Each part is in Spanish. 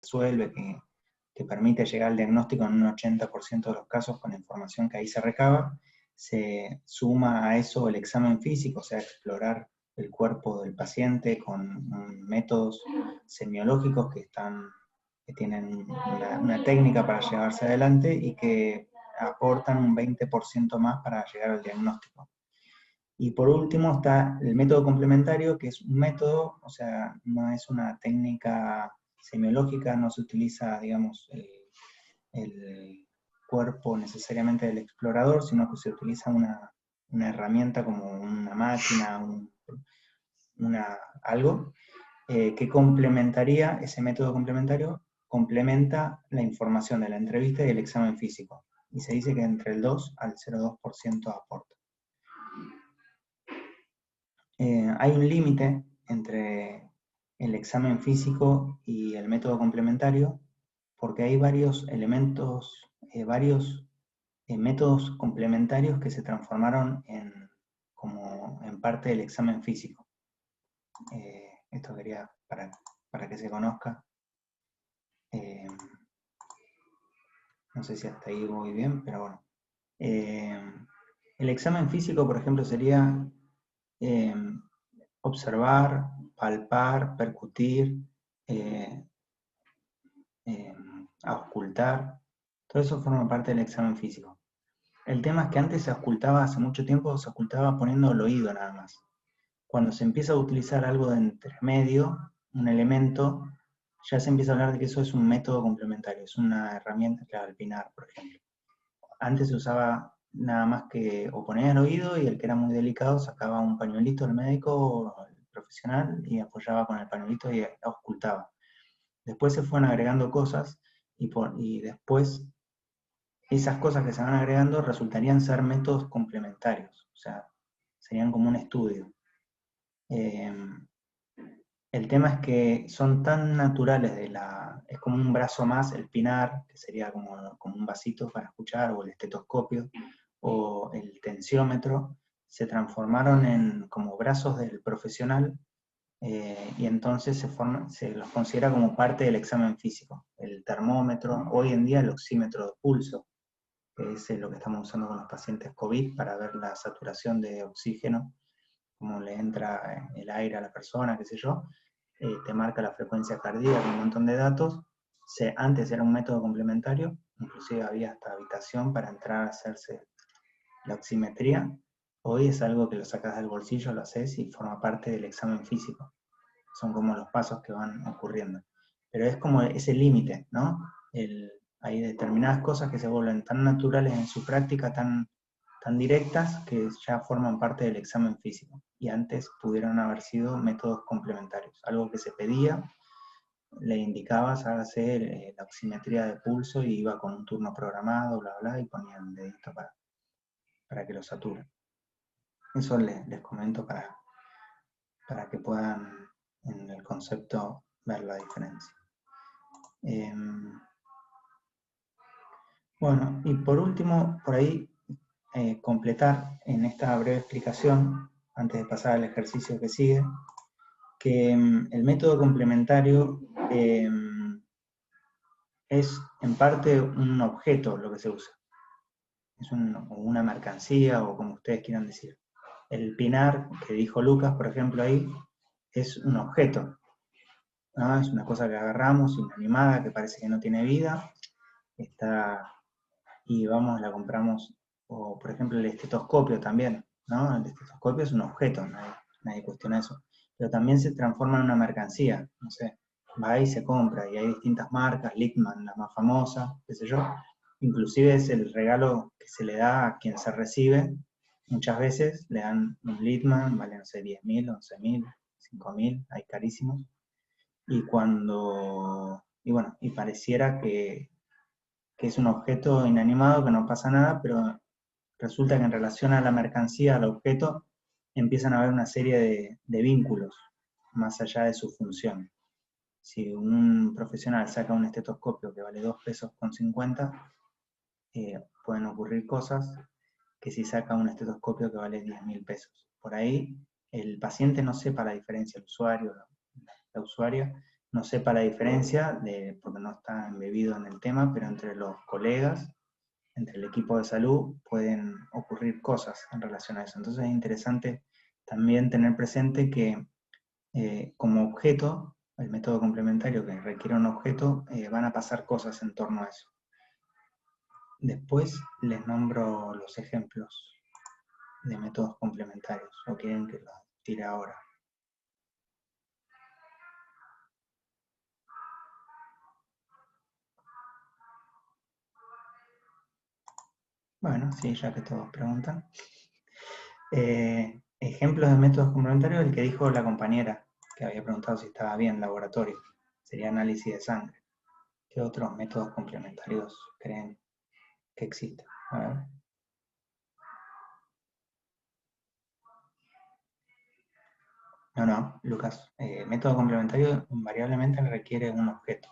resuelve, que permite llegar al diagnóstico en un 80% de los casos con la información que ahí se recaba. Se suma a eso el examen físico, o sea, explorar el cuerpo del paciente con métodos semiológicos que tienen una técnica para llevarse adelante y que aportan un 20% más para llegar al diagnóstico. Y por último está el método complementario, que es un método, o sea, no es una técnica semiológica, no se utiliza, digamos, el cuerpo necesariamente del explorador, sino que se utiliza una herramienta como una máquina, algo, que complementaría, ese método complementario complementa la información de la entrevista y el examen físico. Y se dice que entre el 2 al 0,2% aporta. Hay un límite entre el examen físico y el método complementario, porque hay varios elementos, varios métodos complementarios que se transformaron como en parte del examen físico. Esto quería para que se conozca. No sé si hasta ahí voy bien, pero bueno. El examen físico, por ejemplo, sería observar, palpar, percutir, auscultar. Todo eso forma parte del examen físico. El tema es que antes se auscultaba, hace mucho tiempo, se auscultaba poniendo el oído nada más. Cuando se empieza a utilizar algo de intermedio, un elemento, ya se empieza a hablar de que eso es un método complementario, es una herramienta, claro, el pinar, por ejemplo. Antes se usaba nada más que o ponía el oído y el que era muy delicado sacaba un pañuelito el médico o el profesional y apoyaba con el pañuelito y auscultaba. Después se fueron agregando cosas y después esas cosas que se van agregando resultarían ser métodos complementarios, o sea, serían como un estudio. El tema es que son tan naturales es como un brazo más, el pinar, que sería como un vasito para escuchar, o el estetoscopio, o el tensiómetro, se transformaron en como brazos del profesional, y entonces se los considera como parte del examen físico. El termómetro, hoy en día el oxímetro de pulso, que es lo que estamos usando con los pacientes COVID para ver la saturación de oxígeno, cómo le entra el aire a la persona, qué sé yo, te marca la frecuencia cardíaca, un montón de datos. Antes era un método complementario, inclusive había hasta habitación para entrar a hacerse la oximetría. Hoy es algo que lo sacas del bolsillo, lo haces y forma parte del examen físico. Son como los pasos que van ocurriendo. Pero es como ese límite, ¿no? Hay determinadas cosas que se vuelven tan naturales en su práctica, tan directas, que ya forman parte del examen físico. Y antes pudieron haber sido métodos complementarios. Algo que se pedía, le indicabas, hágase la oximetría de pulso y iba con un turno programado, bla, bla, y ponían el dedito para que lo saturen. Eso les comento para que puedan en el concepto ver la diferencia. Bueno, y por último, por ahí, completar en esta breve explicación, antes de pasar al ejercicio que sigue, que el método complementario es en parte un objeto lo que se usa. Es una mercancía o como ustedes quieran decir. El pinar que dijo Lucas, por ejemplo, ahí, es un objeto, ¿no? Es una cosa que agarramos, inanimada, que parece que no tiene vida, y vamos, la compramos. O por ejemplo el estetoscopio también, ¿no? El estetoscopio es un objeto, nadie cuestiona eso. Pero también se transforma en una mercancía, no sé, va ahí y se compra, y hay distintas marcas, Littmann, la más famosa, qué sé yo. Inclusive es el regalo que se le da a quien se recibe. Muchas veces le dan un Littmann, vale, no sé, 10.000, 11.000, 5.000, hay carísimos. Y bueno, y pareciera que es un objeto inanimado, que no pasa nada, pero resulta que en relación a la mercancía, al objeto, empiezan a haber una serie de vínculos, más allá de su función. Si un profesional saca un estetoscopio que vale 2,50 pesos, pueden ocurrir cosas que si saca un estetoscopio que vale 10.000 pesos. Por ahí el paciente no sepa la diferencia, el usuario, la usuaria, no sepa la diferencia, porque no está embebido en el tema, pero entre los colegas, entre el equipo de salud, pueden ocurrir cosas en relación a eso. Entonces es interesante también tener presente que como objeto, el método complementario que requiere un objeto, van a pasar cosas en torno a eso. Después les nombro los ejemplos de métodos complementarios, o quieren que los tire ahora. Bueno, sí, ya que todos preguntan. Ejemplos de métodos complementarios, el que dijo la compañera, que había preguntado si estaba bien, laboratorio, sería análisis de sangre. ¿Qué otros métodos complementarios creen que existen? A ver. No, Lucas, método complementario invariablemente requiere un objeto.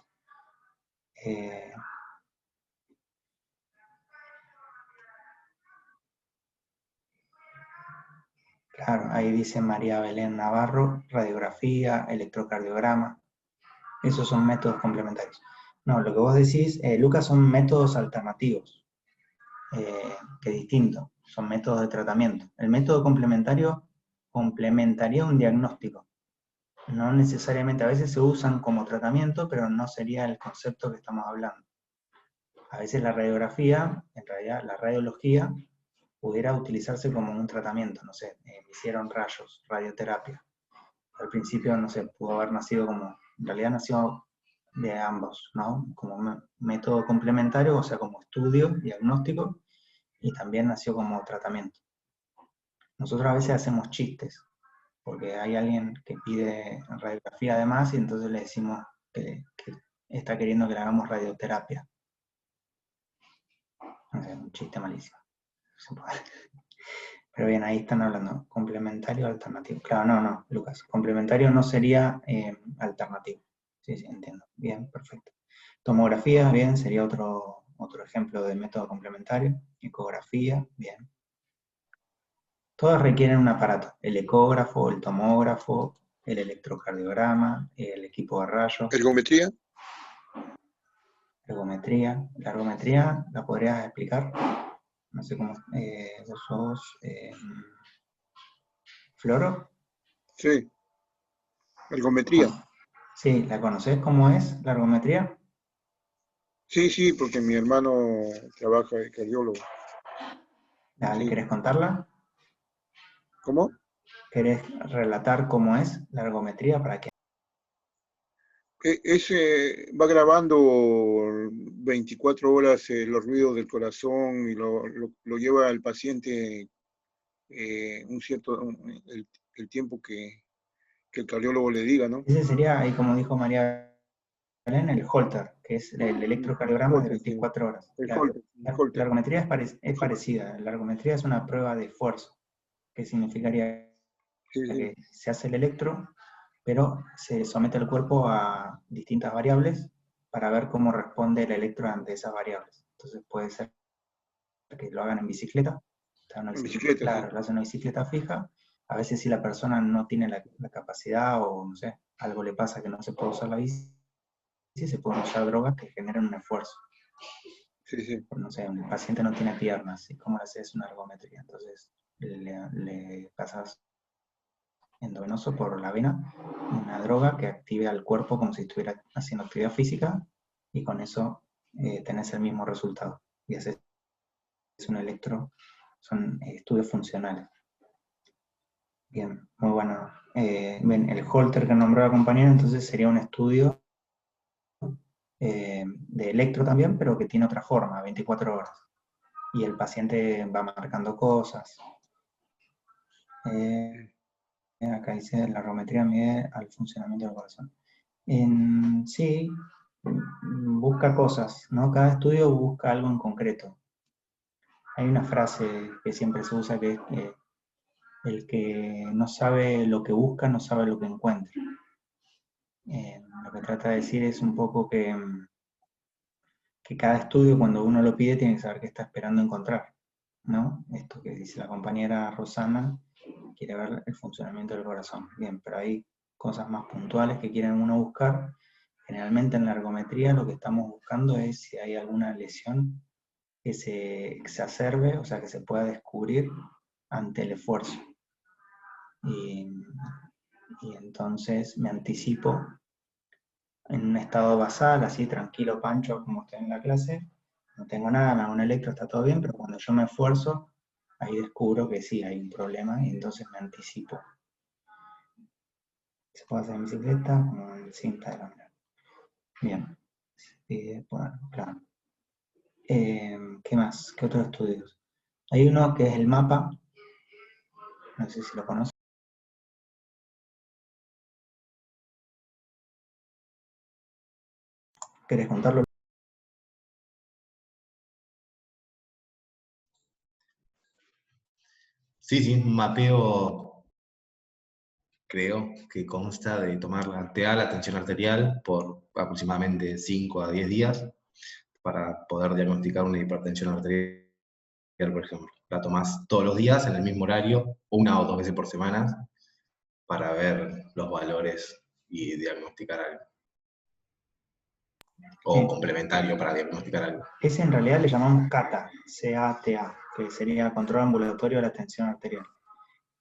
Claro, ahí dice María Belén Navarro, radiografía, electrocardiograma. Esos son métodos complementarios. No, lo que vos decís, Lucas, son métodos alternativos, que es distinto, son métodos de tratamiento. El método complementario complementaría un diagnóstico. No necesariamente, a veces se usan como tratamiento, pero no sería el concepto que estamos hablando. A veces la radiografía, en realidad la radiología, pudiera utilizarse como un tratamiento, no sé, me hicieron rayos, radioterapia. Al principio, no sé, pudo haber nacido como, en realidad nació de ambos, ¿no? Como método complementario, o sea, como estudio, diagnóstico, y también nació como tratamiento. Nosotros a veces hacemos chistes, porque hay alguien que pide radiografía además, y entonces le decimos que está queriendo que le hagamos radioterapia. No sé, un chiste malísimo. Pero bien, ahí están hablando, complementario alternativo. Claro, no, Lucas, complementario no sería alternativo. Sí, entiendo. Bien, perfecto. Tomografía, bien, sería otro ejemplo de método complementario. Ecografía, bien. Todas requieren un aparato, el ecógrafo, el tomógrafo, el electrocardiograma, el equipo de rayos. ¿Ergometría? Ergometría. ¿La ergometría la podrías explicar? No sé cómo, vos sos... ¿Floro? Sí. Ergometría. Sí, ¿la conocés cómo es la ergometría? Sí, porque mi hermano trabaja de cardiólogo. Dale, Sí. ¿querés contarla? ¿Cómo? ¿Querés relatar cómo es la ergometría para que... Ese va grabando 24 horas los ruidos del corazón y lo lleva al paciente el tiempo que el cardiólogo le diga, ¿no? Ese sería, ahí como dijo María Belén, el Holter, que es el El electrocardiograma de Holter, sí. 24 horas. El Claro. Holter, el La Holter. ergometría es parecida. La ergometría es una prueba de esfuerzo, que significaría Sí. que se hace el electro, pero se somete el cuerpo a distintas variables para ver cómo responde el electro ante esas variables. Entonces puede ser que lo hagan en bicicleta, En bicicleta, sí. claro, lo hacen en una bicicleta fija. A veces si la persona no tiene la capacidad o no sé, algo le pasa que no se puede usar la bici, se pueden usar drogas que generan un esfuerzo. Sí. No sé, un paciente no tiene piernas, ¿y cómo le haces una ergometría? Entonces le pasas endovenoso por la vena una droga que active al cuerpo como si estuviera haciendo actividad física, y con eso tenés el mismo resultado. Y haces un electro, son estudios funcionales. Bien, muy bueno. Bien, el Holter que nombró la compañera entonces sería un estudio de electro también, pero que tiene otra forma, 24 horas. Y el paciente va marcando cosas. Acá dice, la ergometría mide al funcionamiento del corazón. Sí, busca cosas, ¿no? Cada estudio busca algo en concreto. Hay una frase que siempre se usa que es que el que no sabe lo que busca, no sabe lo que encuentra. Lo que trata de decir es un poco que cada estudio, cuando uno lo pide, tiene que saber qué está esperando encontrar, ¿no? Esto que dice la compañera Rosana, quiere ver el funcionamiento del corazón. Bien, pero hay cosas más puntuales que quieren uno buscar, Generalmente en la ergometría lo que estamos buscando es si hay alguna lesión que se exacerbe, o sea, que se pueda descubrir ante el esfuerzo. Y entonces me anticipo en un estado basal, así tranquilo, pancho, como estoy en la clase, no tengo nada, me hago un electro, está todo bien, pero cuando yo me esfuerzo, ahí descubro que sí, hay un problema y entonces me anticipo. Se puede hacer en bicicleta como en cinta de la mano. Bien. Bueno, claro. ¿Qué más? ¿Qué otros estudios? Hay uno que es el mapa, no sé si lo conocen. ¿Querés contarlo? Sí, sí, un mapeo creo que consta de te da la tensión arterial por aproximadamente 5 a 10 días para poder diagnosticar una hipertensión arterial, por ejemplo. La tomás todos los días en el mismo horario, 1 o 2 veces por semana, para ver los valores y diagnosticar algo. O complementario para diagnosticar algo. Ese en realidad le llamamos CATA, C-A-T-A, que sería control ambulatorio de la tensión arterial.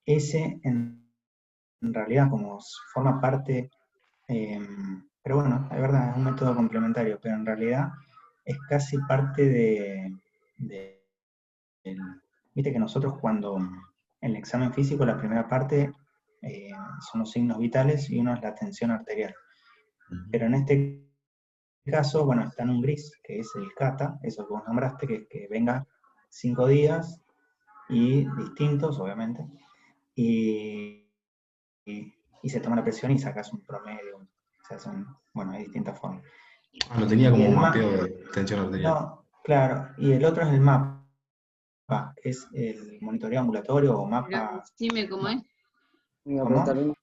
Ese en realidad como forma parte, pero bueno, es verdad, es un método complementario, pero en realidad es casi parte viste que nosotros cuando en el examen físico la primera parte son los signos vitales y uno es la tensión arterial. Pero en este caso, bueno, está en un gris, que es el CATA, eso que vos nombraste, que es que venga 5 días y distintos, obviamente, y se toma la presión y sacas un promedio. Se hacen, bueno, hay distintas formas. Lo tenía como Y el un mapeo de tensión arterial. No, claro, y el otro es el MAPA, que es el monitoreo ambulatorio o MAPA. Dime cómo es. ¿Cómo?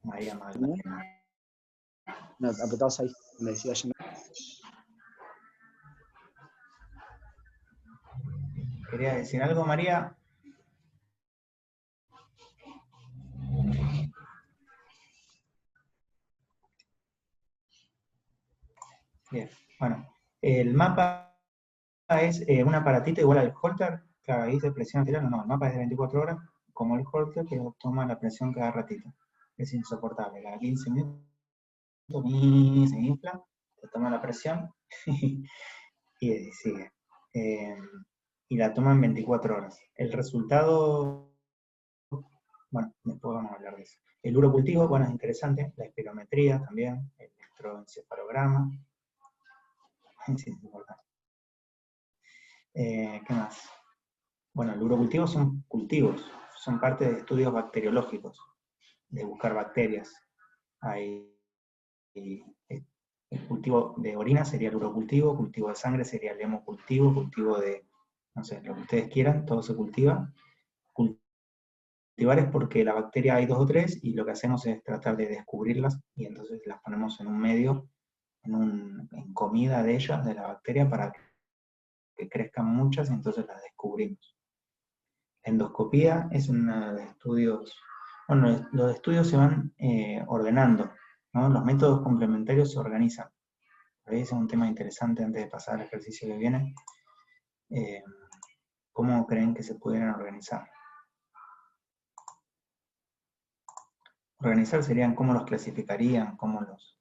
María Magdalena. No, apretabas ahí, me decía yo. ¿Quería decir algo, María? Bien, bueno, el mapa es un aparatito igual al Holter, claro, ahí dice presión arterial, no, el mapa es de 24 horas, como el Holter, pero toma la presión cada ratito. Es insoportable, cada 15 minutos se infla, se toma la presión y sigue. Y la toma en 24 horas. El resultado, bueno, después vamos a hablar de eso. El urocultivo, bueno, es interesante, la espirometría también, el electroencefalograma, sí, es importante. ¿Qué más? Bueno, el urocultivo son cultivos, son parte de estudios bacteriológicos, de buscar bacterias. Hay, el cultivo de orina sería el urocultivo, cultivo de sangre sería el hemocultivo, cultivo de, no sé, lo que ustedes quieran, todo se cultiva. Cultivar es porque la bacteria hay 2 o 3 y lo que hacemos es tratar de descubrirlas y entonces las ponemos en un medio, en comida de ellas, de la bacteria, para que crezcan muchas y entonces las descubrimos. La endoscopía es uno de los estudios, bueno, los estudios se van ordenando, ¿no? Los métodos complementarios se organizan. Ese es un tema interesante antes de pasar al ejercicio que viene. ¿Cómo creen que se pudieran organizar? Organizar serían cómo los clasificarían, cómo los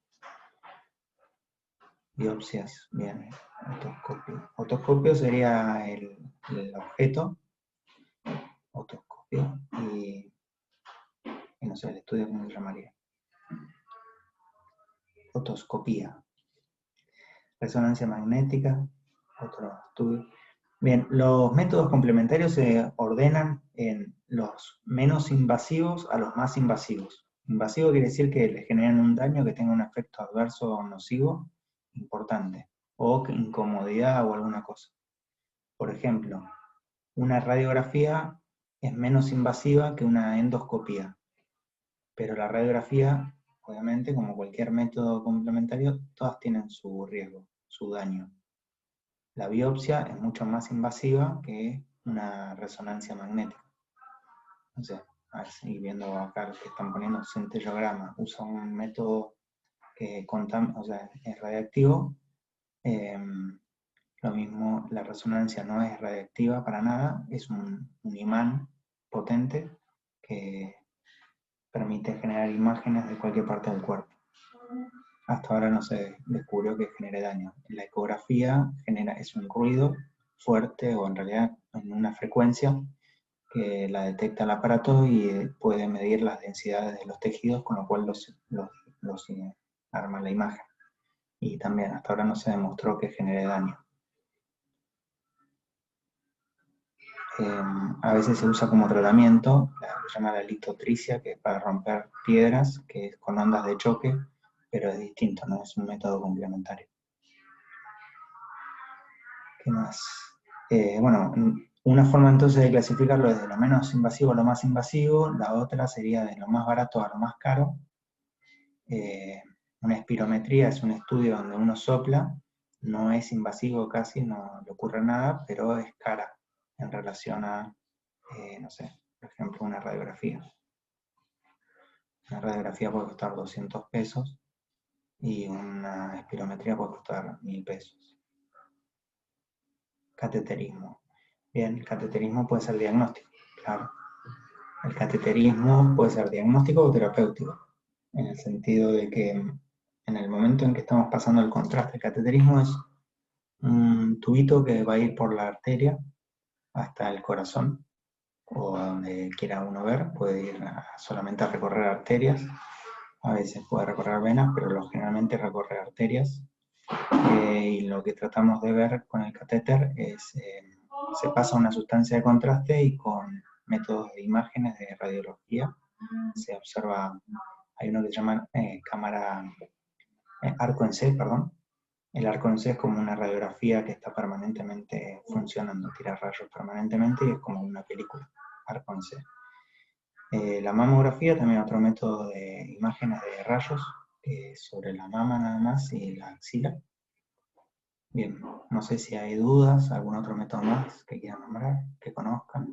biopsias, bien, otoscopio. Otoscopio sería el objeto, otoscopio, y no sé, el estudio cómo se llamaría. Otoscopía. Resonancia magnética, otro estudio. Bien, los métodos complementarios se ordenan en los menos invasivos a los más invasivos. Invasivo quiere decir que le generan un daño que tenga un efecto adverso o nocivo importante, o incomodidad o alguna cosa. Por ejemplo, una radiografía es menos invasiva que una endoscopía, pero la radiografía, obviamente, como cualquier método complementario, todas tienen su riesgo, su daño. La biopsia es mucho más invasiva que una resonancia magnética. No sé, así viendo acá lo que están poniendo, centellograma, usa un método que o sea, es radiactivo. Lo mismo, la resonancia no es radiactiva para nada, es un imán potente que permite generar imágenes de cualquier parte del cuerpo. Hasta ahora no se descubrió que genere daño. La ecografía es un ruido fuerte, o en realidad en una frecuencia que la detecta el aparato y puede medir las densidades de los tejidos, con lo cual los arma la imagen. Y también hasta ahora no se demostró que genere daño. A veces se usa como tratamiento, se llama la litotricia, que es para romper piedras, que es con ondas de choque, pero es distinto, no es un método complementario. ¿Qué más? Bueno, una forma entonces de clasificarlo es de lo menos invasivo a lo más invasivo, la otra sería de lo más barato a lo más caro. Una espirometría es un estudio donde uno sopla, no es invasivo casi, no le ocurre nada, pero es cara en relación a, no sé, por ejemplo, una radiografía. Una radiografía puede costar 200 pesos y una espirometría puede costar 1000 pesos. Cateterismo. Bien, el cateterismo puede ser diagnóstico, claro. El cateterismo puede ser diagnóstico o terapéutico, en el sentido de que en el momento en que estamos pasando el contraste, el cateterismo es un tubito que va a ir por la arteria hasta el corazón, o a donde quiera uno ver, puede ir solamente a recorrer arterias, a veces puede recorrer venas, pero generalmente recorre arterias, y lo que tratamos de ver con el catéter es, se pasa una sustancia de contraste y con métodos de imágenes de radiología se observa, hay uno que se llama cámara, arco en C, perdón. El arco en C es como una radiografía que está permanentemente funcionando, tira rayos permanentemente y es como una película, arco en C. La mamografía también es otro método de imágenes de rayos sobre la mama nada más y la axila. Bien, no sé si hay dudas, algún otro método más que quieran nombrar, que conozcan.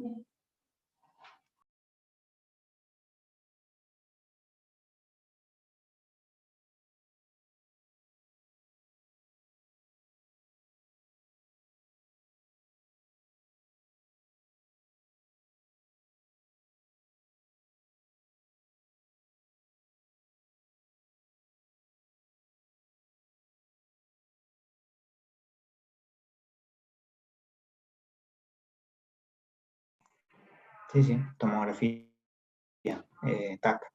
Sí, sí, tomografía, TAC,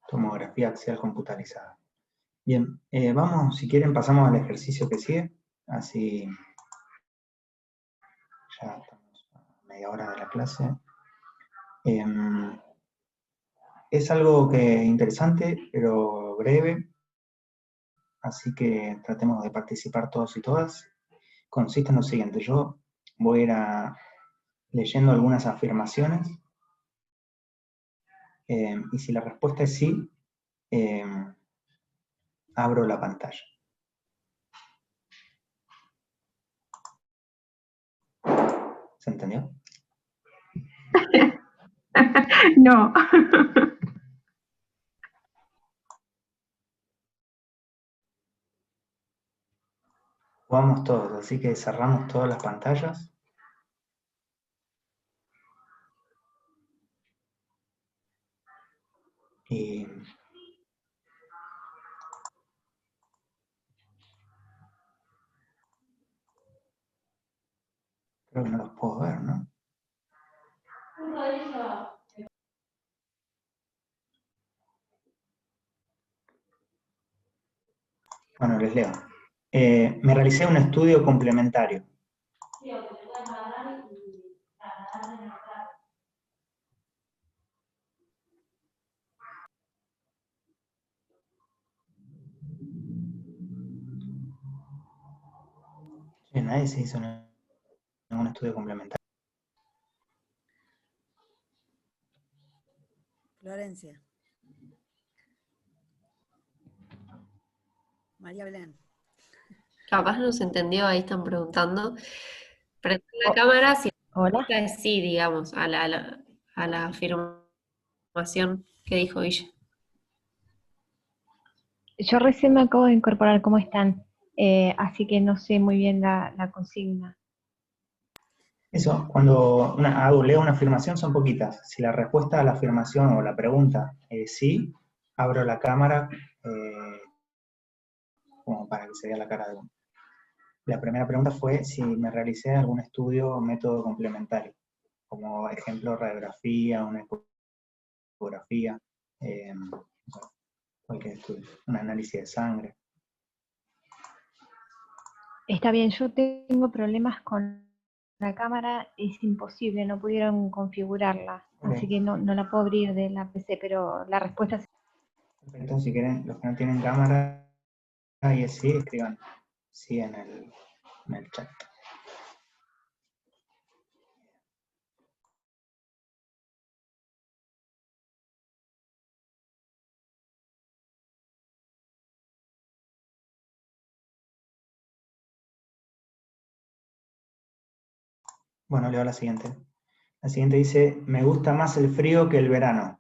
tomografía axial computarizada. Bien, vamos, si quieren pasamos al ejercicio que sigue, así ya estamos a media hora de la clase. Es algo que interesante, pero breve, así que tratemos de participar todos y todas. Consiste en lo siguiente, yo voy a ir leyendo algunas afirmaciones, y si la respuesta es sí, abro la pantalla. ¿Se entendió? No. Jugamos todos, así que cerramos todas las pantallas. Y creo que no los puedo ver, ¿no? Bueno, les leo. Me realicé un estudio complementario. Sí, nadie se hizo un estudio complementario. Florencia. María Belén. Capaz no se entendió, ahí están preguntando. Prende la cámara si Hola. la respuesta es sí, digamos, a la afirmación. información que dijo Guille. Yo recién me acabo de incorporar, ¿cómo están? Así que no sé muy bien la consigna. Eso, cuando leo una afirmación son poquitas. Si la respuesta a la afirmación o la pregunta es sí, abro la cámara como para que se vea la cara de uno. La primera pregunta fue si me realicé algún estudio o método complementario, como ejemplo radiografía, una ecografía, cualquier estudio, un análisis de sangre. Está bien, yo tengo problemas con la cámara, es imposible, no pudieron configurarla, así que no la puedo abrir de la PC, pero la respuesta es... Perfecto, si quieren, los que no tienen cámara y es sí, escriban sí en el chat. Bueno, leo la siguiente. La siguiente dice, me gusta más el frío que el verano.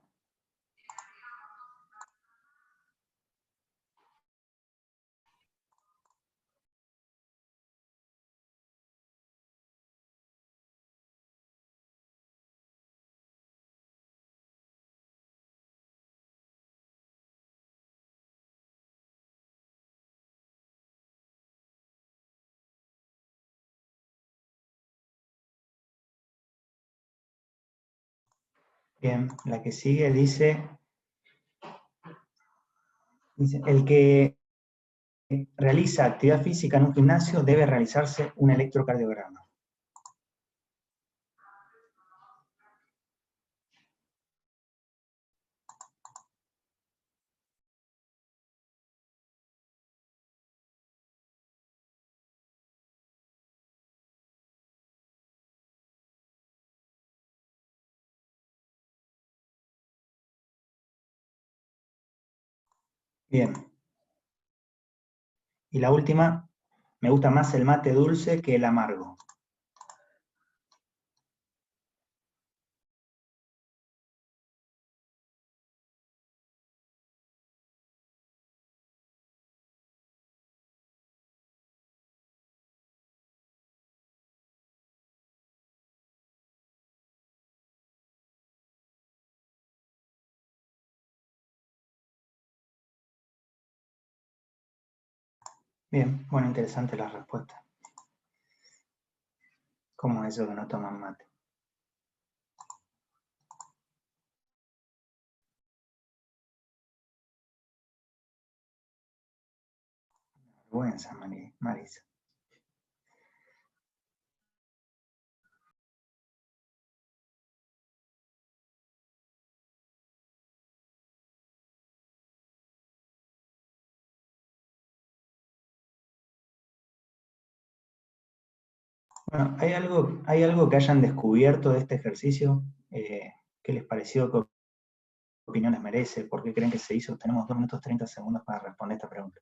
Bien, la que sigue dice, el que realiza actividad física en un gimnasio debe realizarse un electrocardiograma. Bien. Y la última, me gusta más el mate dulce que el amargo. Bien, bueno, interesante la respuesta. ¿Cómo es eso que no toman mate? Vergüenza, Marisa. Bueno, ¿hay algo que hayan descubierto de este ejercicio? ¿Qué les pareció? ¿Qué opiniones merece? ¿Por qué creen que se hizo? Tenemos 2 minutos 30 segundos para responder esta pregunta.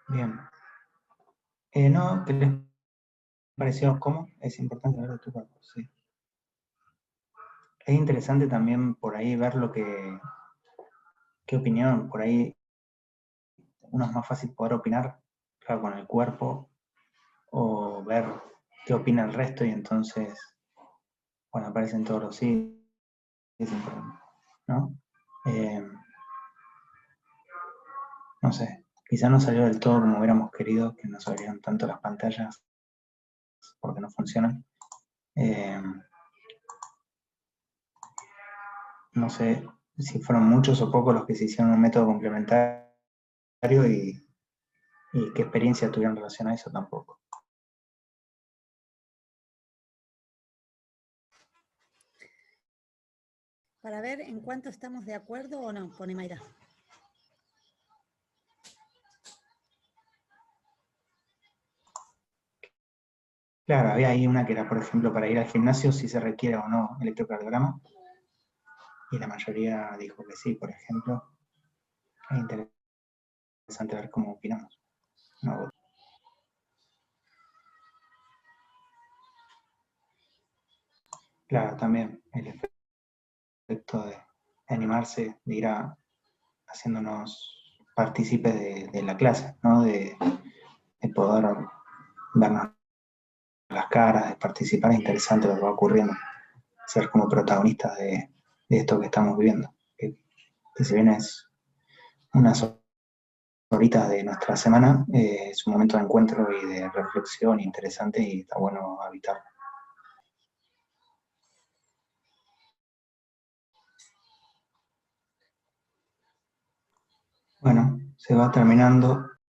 Bien. No, ¿qué les pareció? ¿Cómo? Es importante ver tu cuerpo, sí. Es interesante también por ahí ver qué opinión, por ahí uno es más fácil poder opinar, claro, con el cuerpo, o ver qué opina el resto y entonces, bueno, aparecen todos los sí, es importante, ¿no? No sé, quizá no salió del todo como hubiéramos querido, que no salieran tanto las pantallas porque no funcionan. No sé si fueron muchos o pocos los que se hicieron un método complementario y qué experiencia tuvieron en relación a eso tampoco. Para ver en cuánto estamos de acuerdo o no, pone Mayra. Claro, había ahí una que era, por ejemplo, para ir al gimnasio si se requiere o no electrocardiograma, y la mayoría dijo que sí, por ejemplo. Es interesante ver cómo opinamos. No, claro, también el efecto de animarse, de ir haciéndonos partícipes de la clase, ¿no? De poder vernos las caras, de participar, es interesante lo que va ocurriendo, ser como protagonistas de esto que estamos viviendo, que si bien es unas horitas de nuestra semana, es un momento de encuentro y de reflexión interesante y está bueno habitarlo. Bueno, se va terminando